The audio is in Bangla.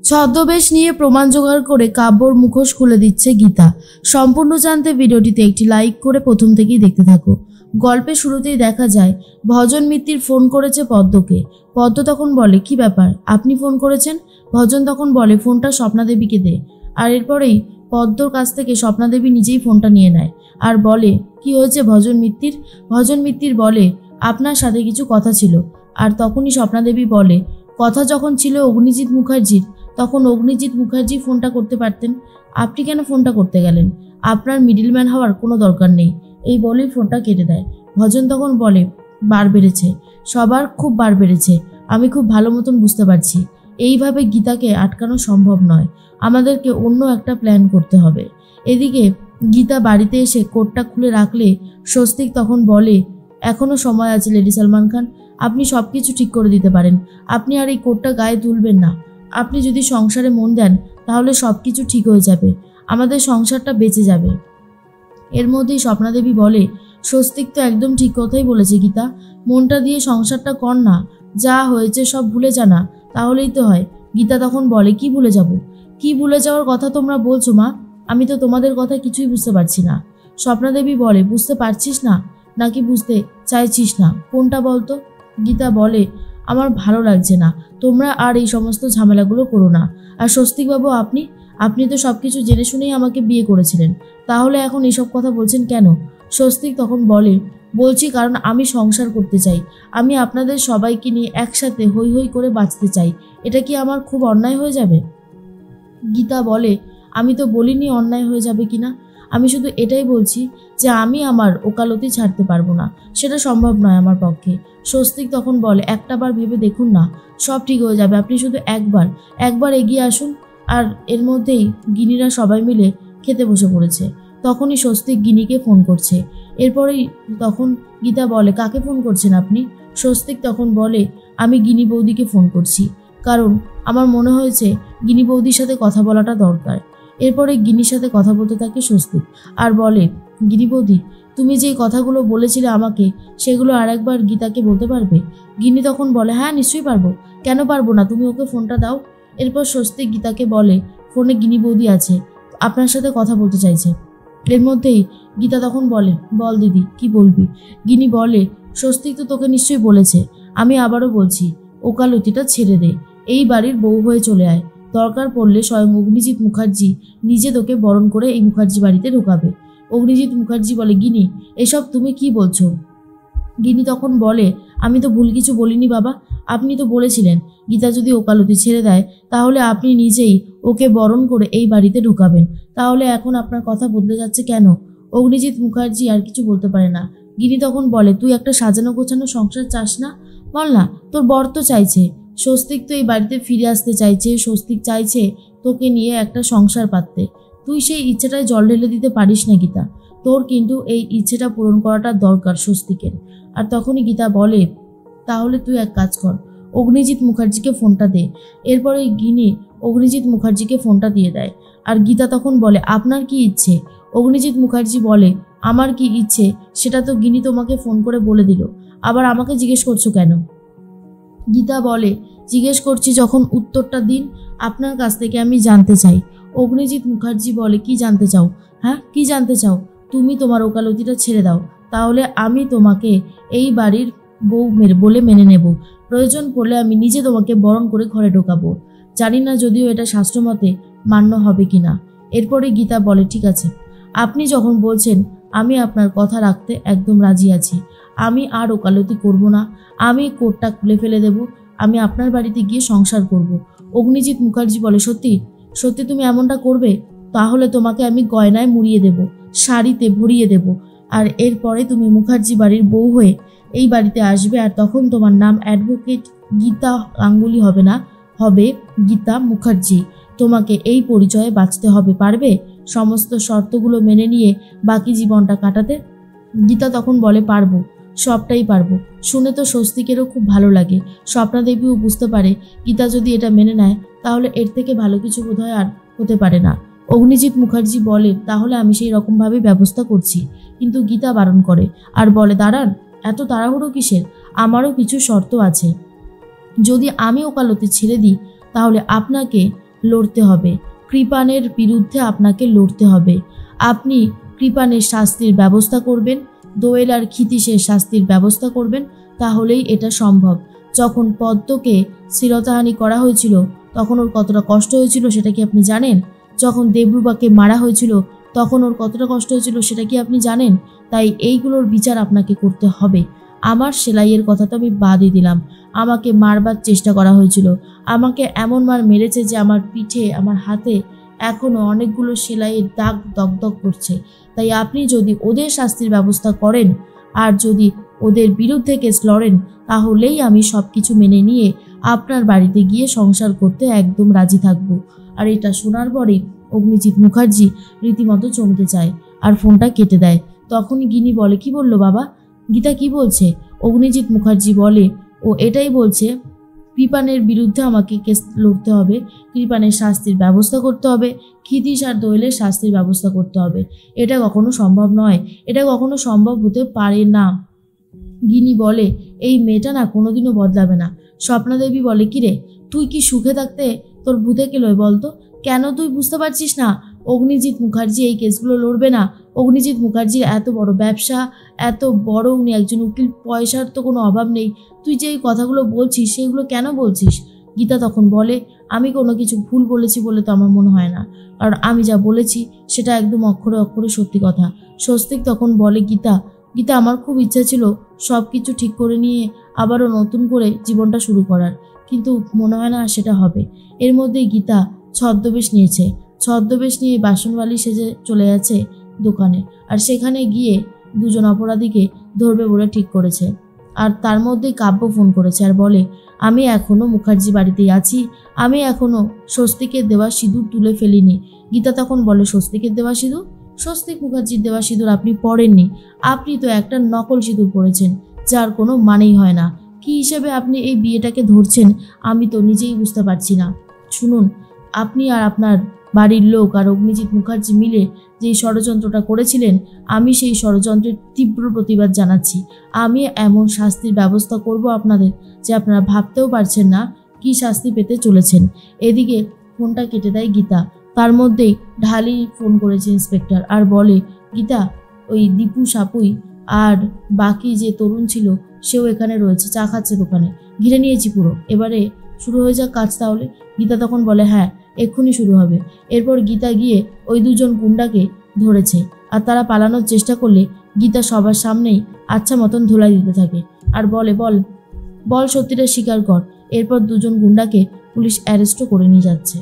ছদ্মবেশ নিয়ে প্রমাণ জোগাড় করে কাব্যর মুখোশ খুলে দিচ্ছে গীতা। সম্পূর্ণ জানতে ভিডিওটিতে একটি লাইক করে প্রথম থেকেই দেখতে থাকো। গল্পের শুরুতেই দেখা যায় ভজন মিত্তির ফোন করেছে পদ্মকে। পদ্ম তখন বলে, কি ব্যাপার, আপনি ফোন করেছেন? ভজন তখন বলে, ফোনটা স্বপ্নাদেবীকে দে। আর এরপরেই পদ্মর কাছ থেকে স্বপ্নাদেবী নিজেই ফোনটা নিয়ে নেয় আর বলে, কি হয়েছে ভজন মিত্তির? ভজন মিত্তির বলে, আপনার সাথে কিছু কথা ছিল। আর তখনই স্বপ্নাদেবী বলে, কথা যখন ছিল অগ্নিজিৎ মুখার্জির, তখন অগ্নিজিৎ মুখার্জি ফোনটা করতে পারতেন, আপনি কেন ফোনটা করতে গেলেন? আপনার মিডলম্যান হওয়ার কোনো দরকার নেই। এই বলেই ফোনটা কেটে দেয়। ভজন তখন বলে, বার বেড়েছে, সবার খুব বার বেড়েছে, আমি খুব ভালো মতন বুঝতে পারছি। এইভাবে গীতাকে আটকানো সম্ভব নয়, আমাদেরকে অন্য একটা প্ল্যান করতে হবে। এদিকে গীতা বাড়িতে এসে কোটটা খুলে রাখলে স্বস্তিক তখন বলে, এখনও সময় আছে লেডি সালমান খান, আপনি সব কিছু ঠিক করে দিতে পারেন, আপনি আর এই কোটটা গায়ে তুলবেন না। আপনি যদি সংসারে মন দেন তাহলে সব কিছু ঠিক হয়ে যাবে, আমাদের সংসারটা বেঁচে যাবে। এর মধ্যেই স্বপ্নাদেবী বলে, স্বস্তিক তো একদম ঠিক কথাই বলেছে গীতা, মনটা দিয়ে সংসারটা কর না, যা হয়েছে সব ভুলে যা না, তাহলেই তো হয়। গীতা তখন বলে, কি ভুলে যাব? কি ভুলে যাওয়ার কথা তোমরা বলছো মা? আমি তো তোমাদের কথা কিছুই বুঝতে পারছি না। স্বপ্নাদেবী বলে, বুঝতে পারছিস না নাকি বুঝতে চাইছিস না, কোনটা বলতো? গীতা বলে, আমার ভালো লাগছে না, তোমরা আর এই সমস্ত ঝামেলাগুলো করো না। আর স্বস্তিকবাবু, আপনি তো সব কিছু জেনে শুনেই আমাকে বিয়ে করেছিলেন, তাহলে এখন এসব কথা বলছেন কেন? স্বস্তিক তখন বলে, বলছি কারণ আমি সংসার করতে চাই, আমি আপনাদের সবাইকে নিয়ে একসাথে হই হই করে বাঁচতে চাই। এটা কি আমার খুব অন্যায় হয়ে যাবে? গীতা বলে, আমি তো বলিনি অন্যায় হয়ে যাবে কিনা, আমি শুধু এটাই বলছি যে আমি আমার ওকালতি ছাড়তে পারবো না, সেটা সম্ভব নয় আমার পক্ষে। স্বস্তিক তখন বলে, একটাবার ভেবে দেখুন না, সব ঠিক হয়ে যাবে, আপনি শুধু একবার এগিয়ে আসুন। আর এর মধ্যেই গিনিরা সবাই মিলে খেতে বসে পড়েছে। তখনই স্বস্তিক গিনিকে ফোন করছে। এরপরেই তখন গীতা বলে, কাকে ফোন করছেন আপনি? স্বস্তিক তখন বলে, আমি গিনি বৌদিকে ফোন করছি, কারণ আমার মনে হয়েছে গিনি বৌদির সাথে কথা বলাটা দরকার। এরপরে গিনির সাথে কথা বলতে থাকে স্বস্তিক আর বলে, গিনি বৌদি, তুমি যেই কথাগুলো বলেছিলে আমাকে, সেগুলো আর একবার গীতাকে বলতে পারবে? গিনি তখন বলে, হ্যাঁ নিশ্চয়ই পারবো, কেন পারবো না, তুমি ওকে ফোনটা দাও। এরপর স্বস্তিক গীতাকে বলে, ফোনে গিনি বৌদি আছে, আপনার সাথে কথা বলতে চাইছে। এর মধ্যেই গীতা তখন বলে, বল দিদি, কি বলবি? গিনি বলে, স্বস্তিক তো তোকে নিশ্চয়ই বলেছে, আমি আবারও বলছি, ওকালতিটা ছেড়ে দে, এই বাড়ির বউ হয়ে চলে আয়, দরকার পড়লে স্বয়ং অগ্নিজিৎ মুখার্জি নিজে তোকে বরণ করে এই মুখার্জি বাড়িতে ঢোকাবে। অগ্নিজিৎ মুখার্জি বলে, গিনি, এসব তুমি কি বলছো? গিনি তখন বলে, আমি তো ভুল কিছু বলিনি বাবা, আপনি তো বলেছিলেন গীতা যদি ওকালতি ছেড়ে দেয় তাহলে আপনি নিজেই ওকে বরণ করে এই বাড়িতে ঢোকাবেন, তাহলে এখন আপনার কথা বদলে যাচ্ছে কেন? অগ্নিজিৎ মুখার্জি আর কিছু বলতে পারে না। গিনি তখন বলে, তুই একটা সাজানো গোছানো সংসার চাস না? বল না, তোর বর তো চাইছে, স্বস্তিক তো এই বাড়িতে ফিরে আসতে চাইছে, স্বস্তিক চাইছে তোকে নিয়ে একটা সংসার পাততে, তুই সেই ইচ্ছেটায় জল ঢেলে দিতে পারিস না গীতা, তোর কিন্তু এই ইচ্ছেটা পূরণ করাটা দরকার স্বস্তিকের। আর তখনই গীতা বলে, তাহলে তুই এক কাজ কর, অগ্নিজিৎ মুখার্জিকে ফোনটা দে। এরপরে গিনি অগ্নিজিৎ মুখার্জিকে ফোনটা দিয়ে দেয়। আর গীতা তখন বলে, আপনার কি ইচ্ছে? অগ্নিজিৎ মুখার্জি বলে, আমার কি ইচ্ছে সেটা তো গিনি তোমাকে ফোন করে বলে দিল, আবার আমাকে জিজ্ঞেস করছো কেন? গীতা বলে, জিজ্ঞেস করছি যখন উত্তরটা দিন, আপনার কাছ থেকে আমি জানতে চাই। অগ্নিজিৎ মুখার্জি বলে, কি জানতে চাও? হ্যাঁ, কি জানতে চাও? তুমি তোমার ওকালতিটা ছেড়ে দাও, তাহলে আমি তোমাকে এই বাড়ির বউ বলে মেনে নেব, প্রয়োজন পড়লে আমি নিজে তোমাকে বরণ করে ঘরে ঢোকাবো, জানি না যদিও এটা শাস্ত্রমতে মান্য হবে কিনা। এরপরে গীতা বলে, ঠিক আছে, আপনি যখন বলছেন আমি আপনার কথা রাখতে একদম রাজি আছি, আমি আর ওকালতি করব না, আমি কোর্টটা খুলে ফেলে দেব, আমি আপনার বাড়িতে গিয়ে সংসার করব। অগ্নিজিৎ মুখার্জি বলে, সত্যি সত্যি তুমি এমনটা করবে? তাহলে তোমাকে আমি গয়নায় মুড়িয়ে দেব, শাড়িতে ভরিয়ে দেব, আর এরপরে তুমি মুখার্জি বাড়ির বউ হয়ে এই বাড়িতে আসবে, আর তখন তোমার নাম অ্যাডভোকেট গীতা গাঙ্গুলি হবে না, হবে গীতা মুখার্জি। তোমাকে এই পরিচয়ে বাঁচতে হবে, পারবে সমস্ত শর্তগুলো মেনে নিয়ে বাকি জীবনটা কাটাতে? গীতা তখন বলে, পারবো, সবটাই পারবো। শুনে তো স্বস্তিকেরও খুব ভালো লাগে। স্বপ্নাদেবীও বুঝতে পারে গীতা যদি এটা মেনে নেয় তাহলে এর থেকে ভালো কিছু বোধহয় আর হতে পারে না। অগ্নিজিৎ মুখার্জি বলে, তাহলে আমি সেই রকমভাবে ব্যবস্থা করছি। কিন্তু গীতা বারণ করে আর বলে, দাঁড়ান, এত তাড়াহুড়ো কিসের, আমারও কিছু শর্ত আছে। যদি আমি ওকালতি ছেড়ে দিই তাহলে আপনাকে লড়তে হবে, কৃপানের বিরুদ্ধে আপনাকে লড়তে হবে। আপনি কৃপানের শাস্তির ব্যবস্থা করবেন, দোয়েল আর ক্ষিতীশের শাস্তির ব্যবস্থা করবেন, তাহলেই এটা সম্ভব। যখন পদ্মকে শ্লীলতাহানি করা হয়েছিল তখন ওর কতটা কষ্ট হয়েছিল সেটা কি আপনি জানেন? যখন দেবরূপাকে মারা হয়েছিল তখন ওর কতটা কষ্ট হয়েছিল সেটা কি আপনি জানেন? তাই এইগুলোর বিচার আপনাকে করতে হবে। আমার সেলাইয়ের কথা তো আমি বাদই দিলাম, আমাকে মারবার চেষ্টা করা হয়েছিল, আমাকে এমন মার মেরেছে যে আমার পিঠে, আমার হাতে এখনও অনেকগুলো সেলাইয়ের দাগ দগদগ করছে। তাই আপনি যদি ওদের শাস্তির ব্যবস্থা করেন আর যদি ওদের বিরুদ্ধে কেস লড়েন, তাহলেই আমি সব কিছু মেনে নিয়ে আপনার বাড়িতে গিয়ে সংসার করতে একদম রাজি থাকব। আর এটা শোনার পরে অগ্নিজিৎ মুখার্জি রীতিমতো চমকে যায় আর ফোনটা কেটে দেয়। তখনই গিনি বলে, কি বলল বাবা? গীতা কি বলছে? অগ্নিজিৎ মুখার্জি বলে, ও এটাই বলছে কৃপানের বিরুদ্ধে আমাকে কেস লড়তে হবে, কৃপানের শাস্তির ব্যবস্থা করতে হবে, ক্ষিতীশ আর দোয়েলের শাস্তির ব্যবস্থা করতে হবে। এটা কখনো সম্ভব নয়, এটা কখনো সম্ভব হতে পারে না। গিনি বলে, এই মেয়েটা না কোনোদিনও বদলাবে না। স্বপ্নাদেবী বলে, কিরে তুই কি সুখে থাকতে তোর ভূতে কেলোয় বলতো? কেন তুই বুঝতে পারছিস না অগ্নিজিৎ মুখার্জি এই কেসগুলো লড়বে না? অগ্নিজিৎ মুখার্জির এত বড় ব্যবসা, এত বড় উনি একজন উকিল, পয়সার তো কোনো অভাব নেই। তুই যে এই কথাগুলো বলছিস সেগুলো কেন বলছিস? গীতা তখন বলে, আমি কোনো কিছু ভুল বলেছি বলে তো আমার মনে হয় না, কারণ আমি যা বলেছি সেটা একদম অক্ষরে অক্ষরে সত্যি কথা। স্বস্তিক তখন বলে, গীতা আমার খুব ইচ্ছা ছিল সব কিছু ঠিক করে নিয়ে আবারও নতুন করে জীবনটা শুরু করার, কিন্তু মনে হয় না সেটা হবে। এর মধ্যেই গীতা ছদ্মবেশ নিয়েছে, ছদ্মবেশ নিয়ে বাসনবালি সেজে চলে যাচ্ছে দোকানে, আর সেখানে গিয়ে দুজন অপরাধীকে ধরবে বলে ঠিক করেছে। আর তার মধ্যেই কাব্য ফোন করেছে আর বলে, আমি এখনও মুখার্জি বাড়িতেই আছি, আমি এখনও স্বস্তিকের দেওয়া সিঁদুর তুলে ফেলিনি। গীতা তখন বলে, স্বস্তিকের দেওয়া সিঁদুর? স্বস্তিক মুখার্জির দেওয়া সিঁদুর আপনি পড়েননি, আপনি তো একটা নকল সিঁদুর পরেছেন যার কোনো মানেই হয় না। কী হিসেবে আপনি এই বিয়েটাকে ধরছেন আমি তো নিজেই বুঝতে পারছি না। শুনুন, আপনি আর আপনার বাড়ির লোক আর অগ্নিজিৎ মুখার্জি মিলে যেই ষড়যন্ত্রটা করেছিলেন, আমি সেই ষড়যন্ত্রের তীব্র প্রতিবাদ জানাচ্ছি। আমি এমন শাস্তির ব্যবস্থা করব আপনাদের যে আপনারা ভাবতেও পারছেন না কি শাস্তি পেতে চলেছেন। এদিকে ফোনটা কেটে দেয় গীতা। তার মধ্যেই ঢালি ফোন করেছে ইন্সপেক্টর আর বলে, গীতা ওই দীপু সাপুই আর বাকি যে তরুণ ছিল সেও এখানে রয়েছে, চা খাচ্ছে দোকানে, ঘিরে নিয়েছি পুরো, এবারে শুরু হয়ে যাক কাজ তাহলে। গীতা তখন বলে, হ্যাঁ এক্ষুনি শুরু হবে। এরপর গীতা গিয়ে ওই দুজন গুন্ডাকে ধরেছে আর তারা পালানোর চেষ্টা করলে গীতা সবার সামনেই আচ্ছা মতন ধোলাই দিতে থাকে আর বলে, বল বল সত্যিটা স্বীকার কর। এরপর দুজন গুন্ডাকে পুলিশ অ্যারেস্টও করে নিয়ে যাচ্ছে।